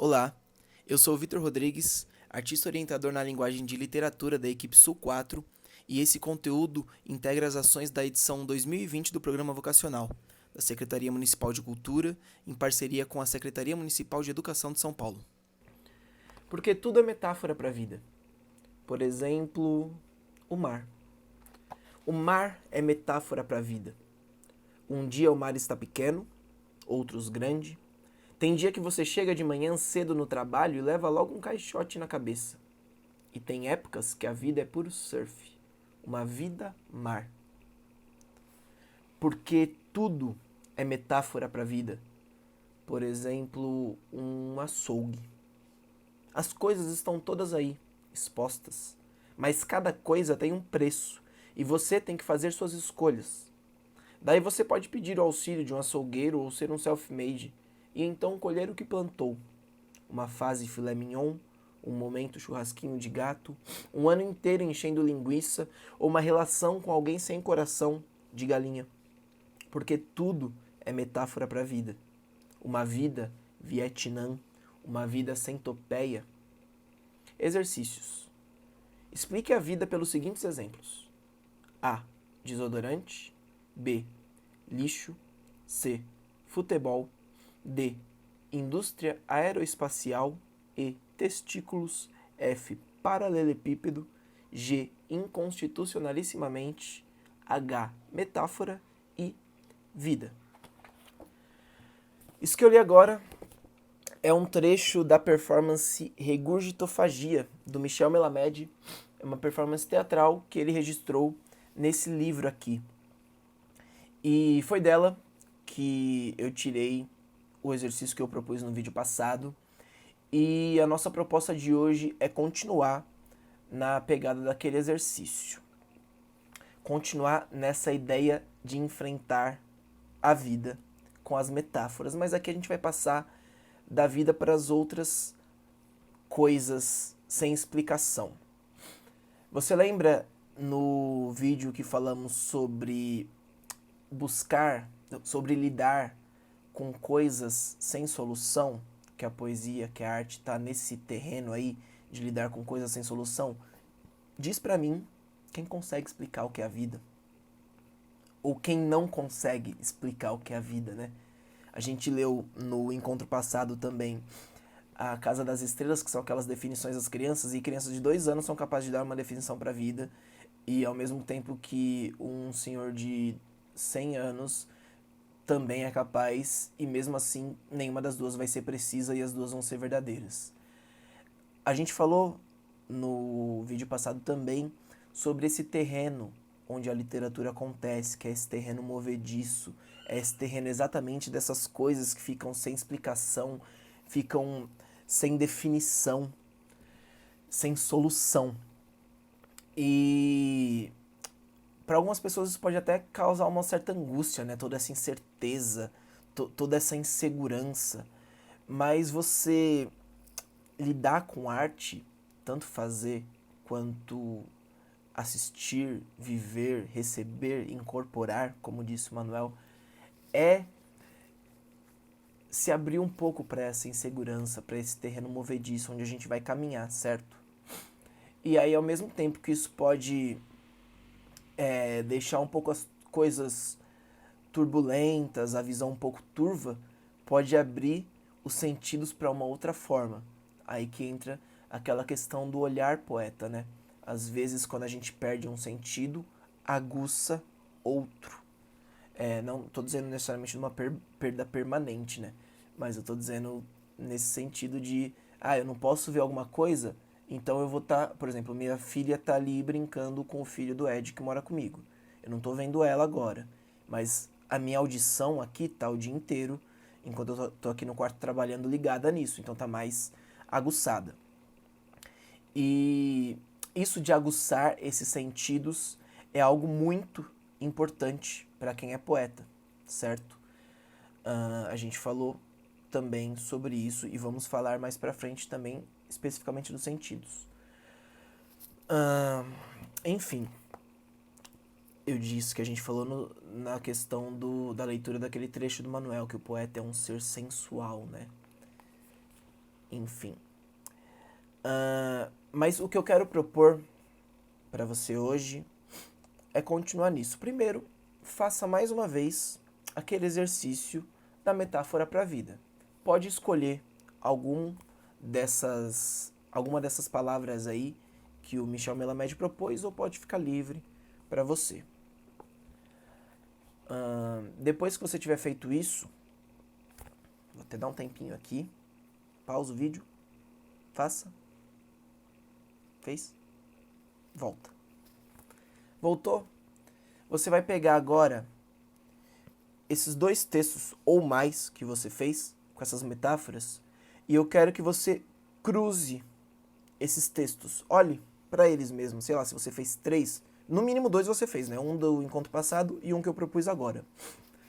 Olá, eu sou o Vitor Rodrigues, artista orientador na linguagem de literatura da equipe Sul 4, e esse conteúdo integra as ações da edição 2020 do Programa Vocacional, da Secretaria Municipal de Cultura, em parceria com a Secretaria Municipal de Educação de São Paulo. Porque tudo é metáfora para a vida. Por exemplo, o mar. O mar é metáfora para a vida. Um dia o mar está pequeno, outros grande. Tem dia que você chega de manhã cedo no trabalho e leva logo um caixote na cabeça. E tem épocas que a vida é puro surf, uma vida mar. Porque tudo é metáfora para a vida. Por exemplo, um açougue. As coisas estão todas aí, expostas. Mas cada coisa tem um preço e você tem que fazer suas escolhas. Daí você pode pedir o auxílio de um açougueiro ou ser um self-made e então colher o que plantou. Uma fase filé mignon, um momento churrasquinho de gato, um ano inteiro enchendo linguiça ou uma relação com alguém sem coração de galinha. Porque tudo é metáfora para a vida. Uma vida Vietnã, uma vida centopeia. Exercícios. Explique a vida pelos seguintes exemplos: A. Desodorante. B. Lixo. C. Futebol. D. Indústria aeroespacial. E. Testículos. F. Paralelepípedo. G. Inconstitucionalissimamente. H. Metáfora. I. Vida. Isso que eu li agora é um trecho da performance Regurgitofagia, do Michel Melamed. É uma performance teatral que ele registrou nesse livro aqui. E foi dela que eu tirei o exercício que eu propus no vídeo passado. E a nossa proposta de hoje é continuar na pegada daquele exercício. Continuar nessa ideia de enfrentar a vida com as metáforas. Mas aqui a gente vai passar da vida para as outras coisas sem explicação. Você lembra no vídeo que falamos sobre buscar, sobre lidar com coisas sem solução, que a poesia, que a arte está nesse terreno aí de lidar com coisas sem solução? Diz pra mim quem consegue explicar o que é a vida. Ou quem não consegue explicar o que é a vida, né? A gente leu no encontro passado também a Casa das Estrelas, que são aquelas definições das crianças, e crianças de 2 anos são capazes de dar uma definição para a vida, e ao mesmo tempo que um senhor de 100 anos também é capaz, e mesmo assim nenhuma das duas vai ser precisa e as duas vão ser verdadeiras. A gente falou no vídeo passado também sobre esse terreno onde a literatura acontece, que é esse terreno movediço, é esse terreno exatamente dessas coisas que ficam sem explicação, ficam sem definição, sem solução. E para algumas pessoas isso pode até causar uma certa angústia, né? Toda essa incerteza, toda essa insegurança. Mas você lidar com arte, tanto fazer quanto assistir, viver, receber, incorporar, como disse o Manuel, é se abrir um pouco para essa insegurança, para esse terreno movediço onde a gente vai caminhar, certo? E aí, ao mesmo tempo que isso pode deixar um pouco as coisas turbulentas, a visão um pouco turva, pode abrir os sentidos para uma outra forma. Aí que entra aquela questão do olhar poeta, né? Às vezes, quando a gente perde um sentido, aguça outro. Não estou dizendo necessariamente de uma perda permanente, né? Mas eu estou dizendo nesse sentido de, eu não posso ver alguma coisa, então eu vou estar, por exemplo, minha filha está ali brincando com o filho do Ed que mora comigo. Eu não estou vendo ela agora, mas a minha audição aqui tá o dia inteiro, enquanto eu tô aqui no quarto trabalhando ligada nisso, então tá mais aguçada. E isso de aguçar esses sentidos é algo muito importante para quem é poeta, certo? A gente falou também sobre isso e vamos falar mais pra frente também especificamente dos sentidos. Enfim, eu disse que a gente falou na questão da leitura daquele trecho do Manuel, que o poeta é um ser sensual, né? enfim. Mas o que eu quero propor para você hoje é continuar nisso. Primeiro, faça mais uma vez aquele exercício da metáfora para a vida. Pode escolher alguma dessas palavras aí que o Michel Melamed propôs, ou pode ficar livre para você. Depois que você tiver feito isso, vou até dar um tempinho aqui, pausa o vídeo, faça, fez, volta. Voltou? Você vai pegar agora esses 2 textos ou mais que você fez com essas metáforas, e eu quero que você cruze esses textos. Olhe para eles mesmos. Sei lá, se você fez 3, no mínimo 2 você fez, né? Um do encontro passado e um que eu propus agora.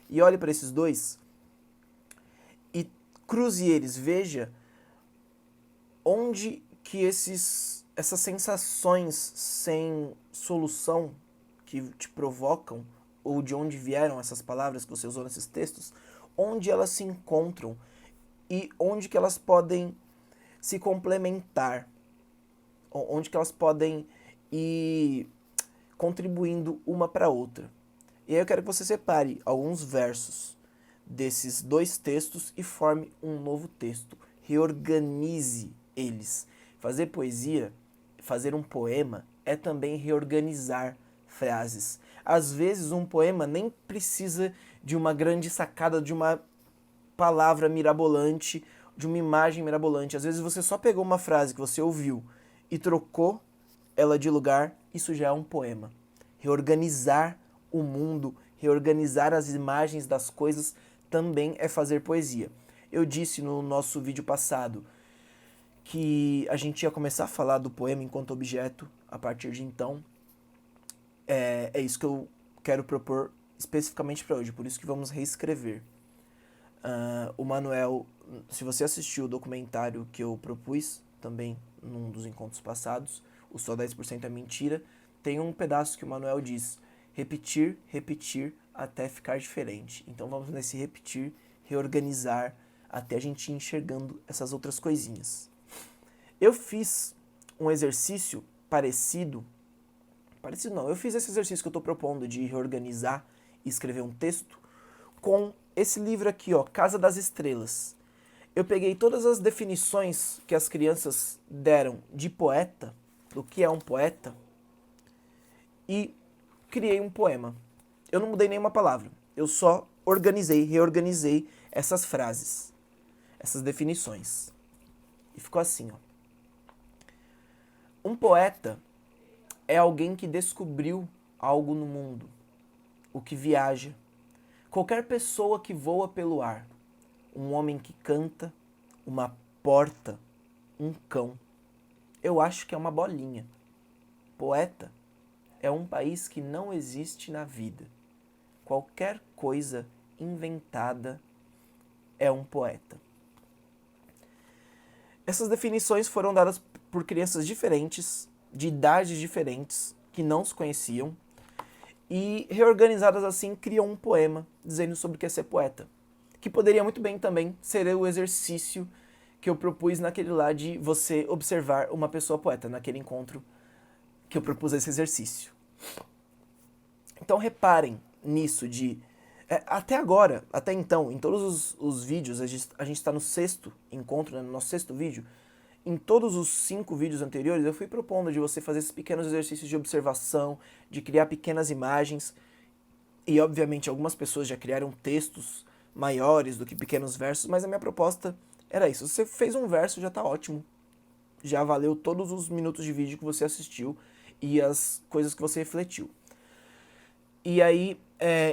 E olhe para esses 2 e cruze eles. Veja onde que essas sensações sem solução que te provocam, ou de onde vieram essas palavras que você usou nesses textos, onde elas se encontram e onde que elas podem se complementar, onde que elas podem ir contribuindo uma para a outra. E aí eu quero que você separe alguns versos desses 2 textos e forme um novo texto. Reorganize eles. Fazer poesia, fazer um poema, é também reorganizar frases. Às vezes um poema nem precisa de uma grande sacada, de uma palavra mirabolante, de uma imagem mirabolante. Às vezes você só pegou uma frase que você ouviu e trocou ela de lugar, isso já é um poema. Reorganizar o mundo, reorganizar as imagens das coisas também é fazer poesia. Eu disse no nosso vídeo passado que a gente ia começar a falar do poema enquanto objeto a partir de então. É isso que eu quero propor especificamente para hoje, por isso que vamos reescrever. O Manuel, se você assistiu o documentário que eu propus também num dos encontros passados, o Só 10% é Mentira, tem um pedaço que o Manuel diz: repetir, repetir até ficar diferente. Então vamos nesse repetir, reorganizar, até a gente ir enxergando essas outras coisinhas. Eu fiz um exercício parecido não, eu fiz esse exercício que eu estou propondo de reorganizar e escrever um texto com esse livro aqui, ó, Casa das Estrelas. Eu peguei todas as definições que as crianças deram de poeta, do que é um poeta, e criei um poema. Eu não mudei nenhuma palavra, eu só reorganizei essas frases, essas definições. E ficou assim, ó. Um poeta é alguém que descobriu algo no mundo, o que viaja. Qualquer pessoa que voa pelo ar, um homem que canta, uma porta, um cão. Eu acho que é uma bolinha. Poeta é um país que não existe na vida. Qualquer coisa inventada é um poeta. Essas definições foram dadas por crianças diferentes, de idades diferentes, que não se conheciam, e reorganizadas assim criam um poema dizendo sobre o que é ser poeta, que poderia muito bem também ser o exercício que eu propus naquele lá de você observar uma pessoa poeta, naquele encontro que eu propus esse exercício. Então reparem nisso de... até agora, até então, em todos os vídeos, a gente está no 6º encontro, né, no nosso 6º vídeo. Em todos os 5 vídeos anteriores, eu fui propondo de você fazer esses pequenos exercícios de observação, de criar pequenas imagens. E, obviamente, algumas pessoas já criaram textos maiores do que pequenos versos, mas a minha proposta era isso. Se você fez um verso, já está ótimo. Já valeu todos os minutos de vídeo que você assistiu e as coisas que você refletiu. E aí,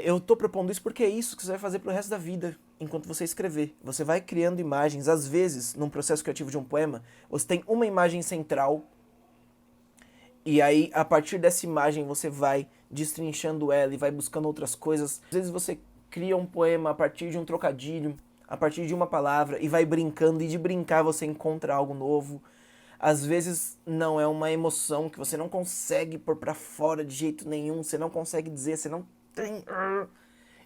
eu tô propondo isso porque é isso que você vai fazer pro resto da vida, enquanto você escrever. Você vai criando imagens. Às vezes, num processo criativo de um poema, você tem uma imagem central, e aí, a partir dessa imagem, você vai destrinchando ela e vai buscando outras coisas. Às vezes você cria um poema a partir de um trocadilho, a partir de uma palavra, e vai brincando, e de brincar você encontra algo novo. Às vezes não é uma emoção que você não consegue pôr pra fora de jeito nenhum, você não consegue dizer, você não tem...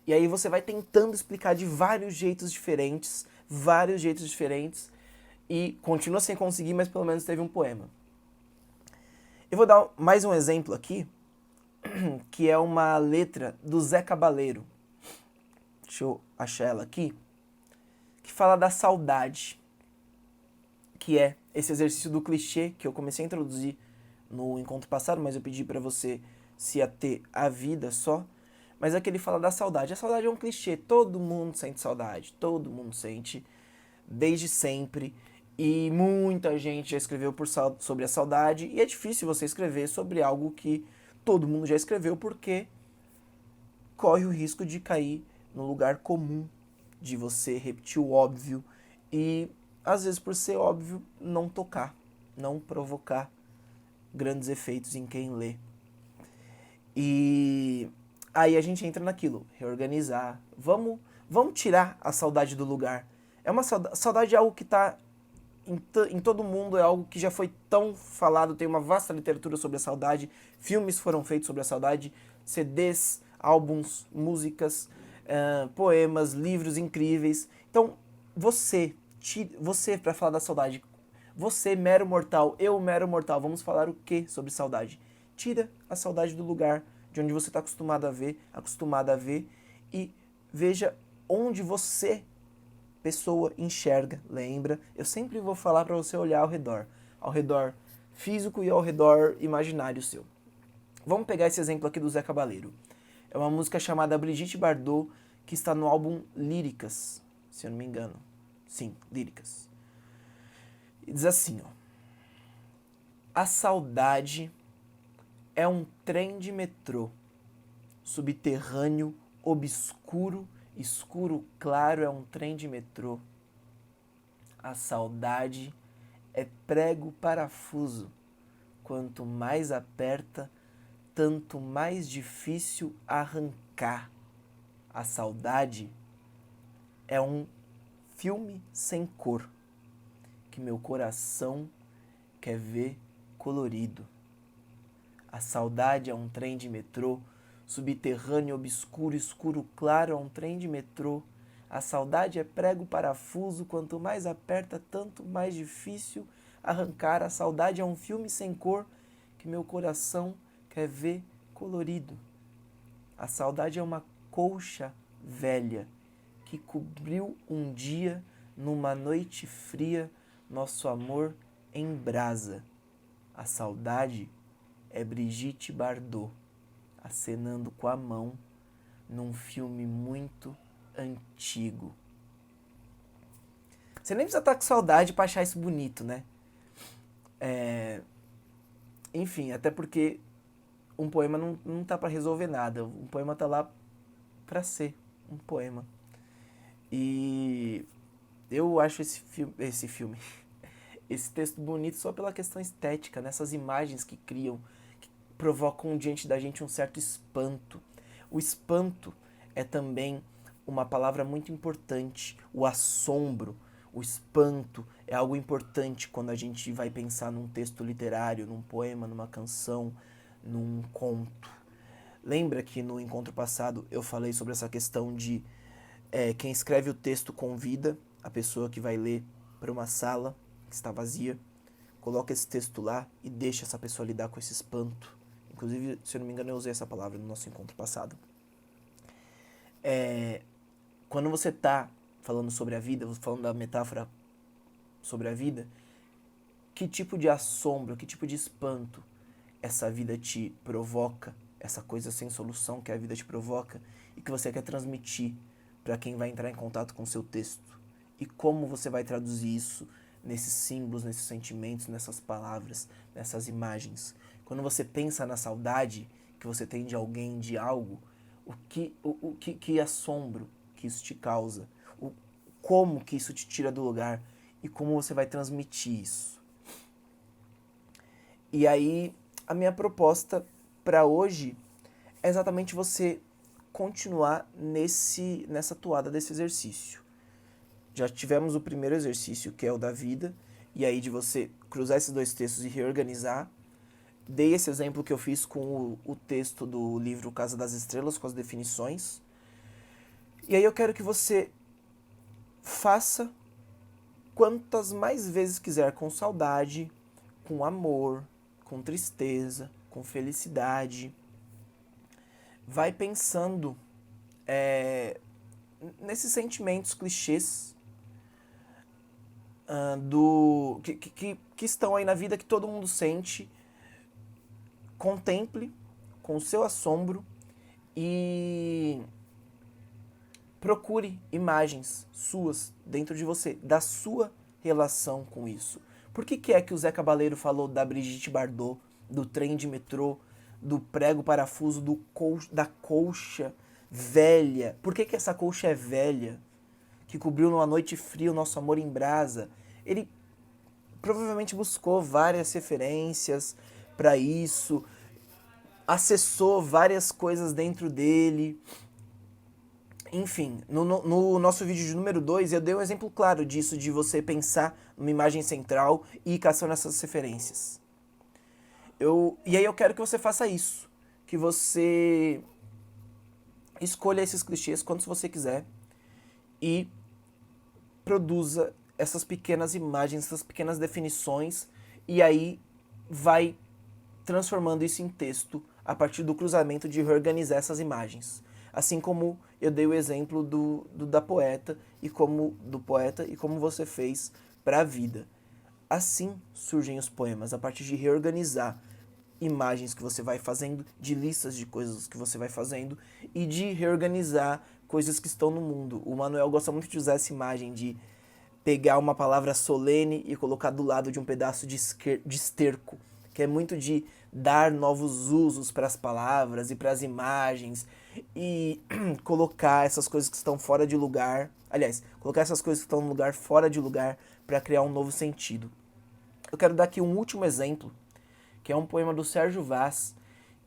E aí você vai tentando explicar de vários jeitos diferentes, e continua sem conseguir, mas pelo menos teve um poema. Eu vou dar mais um exemplo aqui, que é uma letra do Zé Cabaleiro. Deixa eu achar ela aqui. Que fala da saudade, que é esse exercício do clichê que eu comecei a introduzir no encontro passado, mas eu pedi para você se ater à vida só. Mas é que ele fala da saudade. A saudade é um clichê, todo mundo sente saudade, todo mundo sente, desde sempre. E muita gente já escreveu sobre a saudade, e é difícil você escrever sobre algo que todo mundo já escreveu, porque corre o risco de cair no lugar comum, de você repetir o óbvio e, às vezes, por ser óbvio, não tocar, não provocar grandes efeitos em quem lê. E aí a gente entra naquilo, reorganizar, vamos tirar a saudade do lugar. É uma saudade é algo que está em todo mundo, é algo que já foi tão falado, tem uma vasta literatura sobre a saudade, filmes foram feitos sobre a saudade, CDs, álbuns, músicas, poemas, livros incríveis. Então, você para falar da saudade, você, mero mortal, eu, mero mortal, vamos falar o que sobre saudade? Tira a saudade do lugar de onde você está acostumada a ver, e veja onde você, pessoa, enxerga, lembra. Eu sempre vou falar para você olhar ao redor físico e ao redor imaginário seu. Vamos pegar esse exemplo aqui do Zé Cabaleiro. É uma música chamada Brigitte Bardot, que está no álbum Líricas, se eu não me engano. Sim, Líricas. E diz assim, ó. A saudade é um trem de metrô, subterrâneo, obscuro, escuro claro, é um trem de metrô. A saudade é prego parafuso, quanto mais aperta, tanto mais difícil arrancar. A saudade é um filme sem cor, que meu coração quer ver colorido. A saudade é um trem de metrô, subterrâneo, obscuro, escuro claro, é um trem de metrô. A saudade é prego parafuso, quanto mais aperta, tanto mais difícil arrancar. A saudade é um filme sem cor, que meu coração quer ver colorido. A saudade é uma colcha velha, que cobriu um dia, numa noite fria, nosso amor em brasa. A saudade é Brigitte Bardot, acenando com a mão num filme muito antigo. Você nem precisa estar com saudade para achar isso bonito, né? Enfim, até porque um poema não tá para resolver nada. Um poema tá lá para ser um poema. E eu acho esse texto bonito só pela questão estética, nessas imagens que criam, que provocam diante da gente um certo espanto. O espanto é também uma palavra muito importante, o assombro, o espanto é algo importante quando a gente vai pensar num texto literário, num poema, numa canção, num conto. Lembra que no encontro passado eu falei sobre essa questão de quem escreve o texto convida a pessoa que vai ler para uma sala que está vazia, coloca esse texto lá e deixa essa pessoa lidar com esse espanto. Inclusive, se eu não me engano, eu usei essa palavra no nosso encontro passado. Quando você está falando sobre a vida, falando da metáfora sobre a vida, que tipo de assombro, que tipo de espanto essa vida te provoca, essa coisa sem solução que a vida te provoca e que você quer transmitir para quem vai entrar em contato com o seu texto? E como você vai traduzir isso nesses símbolos, nesses sentimentos, nessas palavras, nessas imagens? Quando você pensa na saudade que você tem de alguém, de algo, que assombro que isso te causa? Como que isso te tira do lugar? E como você vai transmitir isso? E aí, a minha proposta para hoje é exatamente você continuar nessa toada desse exercício. Já tivemos o primeiro exercício, que é o da vida, e aí de você cruzar esses dois textos e reorganizar. Dei esse exemplo que eu fiz com o texto do livro Casa das Estrelas, com as definições. E aí eu quero que você faça quantas mais vezes quiser, com saudade, com amor, com tristeza, com felicidade. Vai pensando nesses sentimentos clichês que estão aí na vida, que todo mundo sente. Contemple com o seu assombro e procure imagens suas dentro de você, da sua relação com isso. Por que é que o Zé Cabaleiro falou da Brigitte Bardot, do trem de metrô, do prego parafuso, da colcha velha? Por que essa colcha é velha? Que cobriu numa noite fria o nosso amor em brasa. Ele provavelmente buscou várias referências para isso, acessou várias coisas dentro dele. Enfim, no nosso vídeo de número 2, eu dei um exemplo claro disso, de você pensar numa imagem central e ir caçando essas referências. E aí eu quero que você faça isso, que você escolha esses clichês quantos você quiser e produza essas pequenas imagens, essas pequenas definições, e aí vai transformando isso em texto a partir do cruzamento de reorganizar essas imagens. Assim como eu dei o exemplo do poeta e como você fez para a vida. Assim surgem os poemas, a partir de reorganizar imagens que você vai fazendo, de listas de coisas que você vai fazendo e de reorganizar coisas que estão no mundo. O Manuel gosta muito de usar essa imagem de pegar uma palavra solene e colocar do lado de um pedaço de esterco, que é muito de dar novos usos para as palavras e para as imagens e colocar essas coisas que estão fora de lugar, colocar essas coisas que estão no lugar fora de lugar para criar um novo sentido. Eu quero dar aqui um último exemplo, que é um poema do Sérgio Vaz,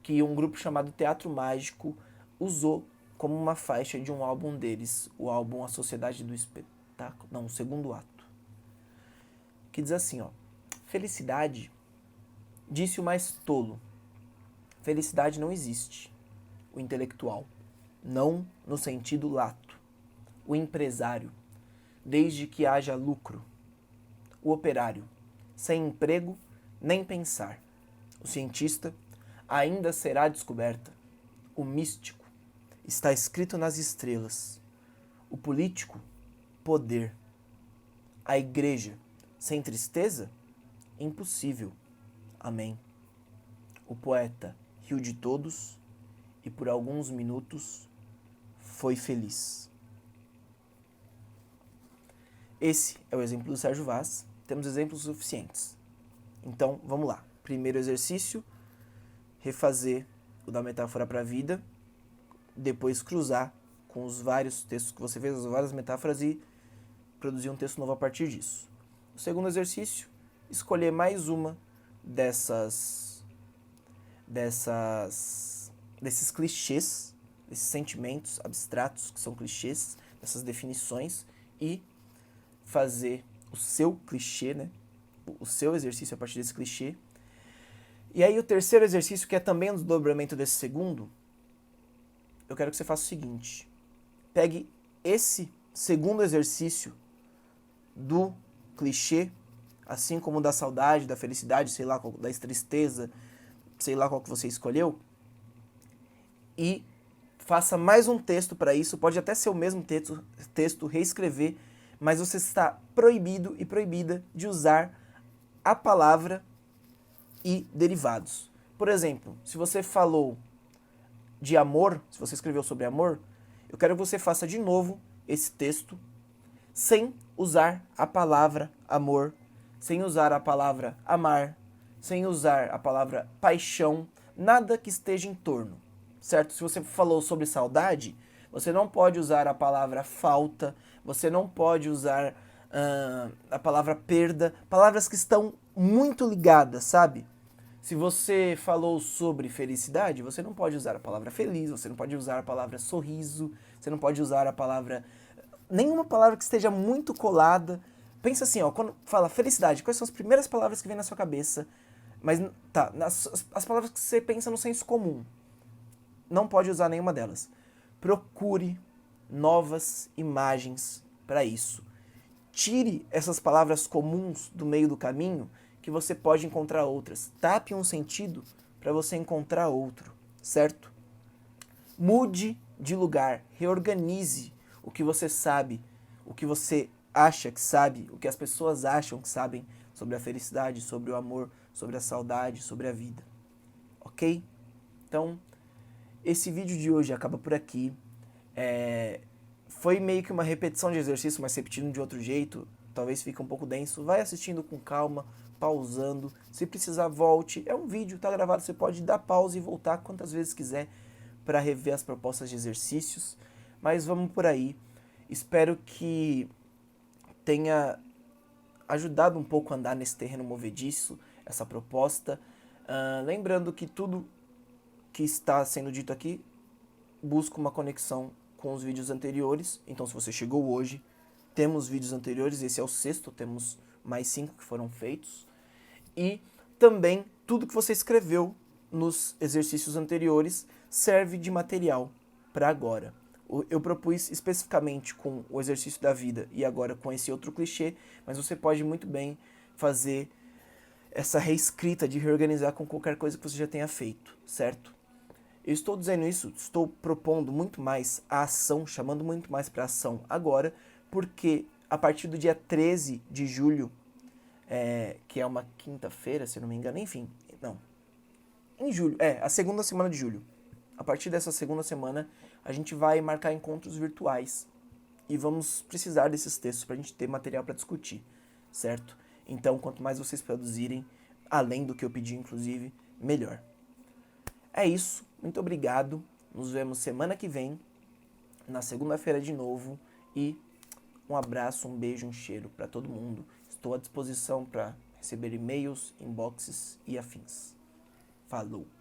que um grupo chamado Teatro Mágico usou como uma faixa de um álbum deles, o álbum A Sociedade do Espetáculo, não, o segundo ato, que diz assim, ó: felicidade, disse o mais tolo, felicidade não existe. O intelectual, não no sentido lato. O empresário, desde que haja lucro. O operário, sem emprego nem pensar. O cientista, ainda será descoberta. O místico, está escrito nas estrelas. O político, poder. A igreja, sem tristeza? Impossível. Amém. O poeta riu de todos e por alguns minutos foi feliz. Esse é o exemplo do Sérgio Vaz. Temos exemplos suficientes. Então, vamos lá. Primeiro exercício, refazer o da metáfora para a vida, depois cruzar com os vários textos que você fez, as várias metáforas, e produzir um texto novo a partir disso. O segundo exercício, escolher mais uma desses clichês, desses sentimentos abstratos que são clichês, dessas definições, e fazer o seu clichê, né? O seu exercício a partir desse clichê. E aí o terceiro exercício, que é também um desdobramento desse segundo, eu quero que você faça o seguinte: pegue esse segundo exercício do clichê, assim como da saudade, da felicidade, sei lá, da tristeza, sei lá qual que você escolheu, e faça mais um texto para isso. Pode até ser o mesmo texto, reescrever, mas você está proibido e proibida de usar a palavra e derivados. Por exemplo, se você falou de amor, se você escreveu sobre amor, eu quero que você faça de novo esse texto sem usar a palavra amor, sem usar a palavra amar, sem usar a palavra paixão, nada que esteja em torno, certo? Se você falou sobre saudade, você não pode usar a palavra falta, você não pode usar a palavra perda, palavras que estão muito ligadas, sabe? Se você falou sobre felicidade, você não pode usar a palavra feliz, você não pode usar a palavra sorriso, você não pode usar a palavra... nenhuma palavra que esteja muito colada. Pensa assim, ó, quando fala felicidade, quais são as primeiras palavras que vêm na sua cabeça? Mas, tá, as palavras que você pensa no senso comum. Não pode usar nenhuma delas. Procure novas imagens para isso. tire essas palavras comuns do meio do caminho, que você pode encontrar outras. Tape um sentido para você encontrar outro, certo? Mude de lugar, reorganize o que você sabe, o que você acha que sabe, o que as pessoas acham que sabem sobre a felicidade, sobre o amor, sobre a saudade, sobre a vida. Ok? Então, esse vídeo de hoje acaba por aqui. Foi meio que uma repetição de exercício, mas repetindo de outro jeito. Talvez fique um pouco denso. Vai assistindo com calma, pausando. Se precisar, volte. É um vídeo, tá gravado. Você pode dar pausa e voltar quantas vezes quiser para rever as propostas de exercícios. Mas vamos por aí. Espero que tenha ajudado um pouco a andar nesse terreno movediço, essa proposta. Lembrando que tudo que está sendo dito aqui busca uma conexão com os vídeos anteriores. Então, se você chegou hoje, temos vídeos anteriores. Esse é o 6º, temos mais 5 que foram feitos. E também tudo que você escreveu nos exercícios anteriores serve de material para agora. Eu propus especificamente com o exercício da vida e agora com esse outro clichê, mas você pode muito bem fazer essa reescrita de reorganizar com qualquer coisa que você já tenha feito, certo? Eu estou dizendo isso, estou propondo muito mais a ação, chamando muito mais para ação agora, porque a partir do dia 13 de julho, que é uma quinta-feira, se não me engano, enfim, não, em julho, a segunda semana de julho. A partir dessa segunda semana, a gente vai marcar encontros virtuais e vamos precisar desses textos para a gente ter material para discutir, certo? Então, quanto mais vocês produzirem, além do que eu pedi, inclusive, melhor. É isso, muito obrigado. Nos vemos semana que vem, na segunda-feira de novo. E um abraço, um beijo, um cheiro para todo mundo. Estou à disposição para receber e-mails, inboxes e afins. Falou!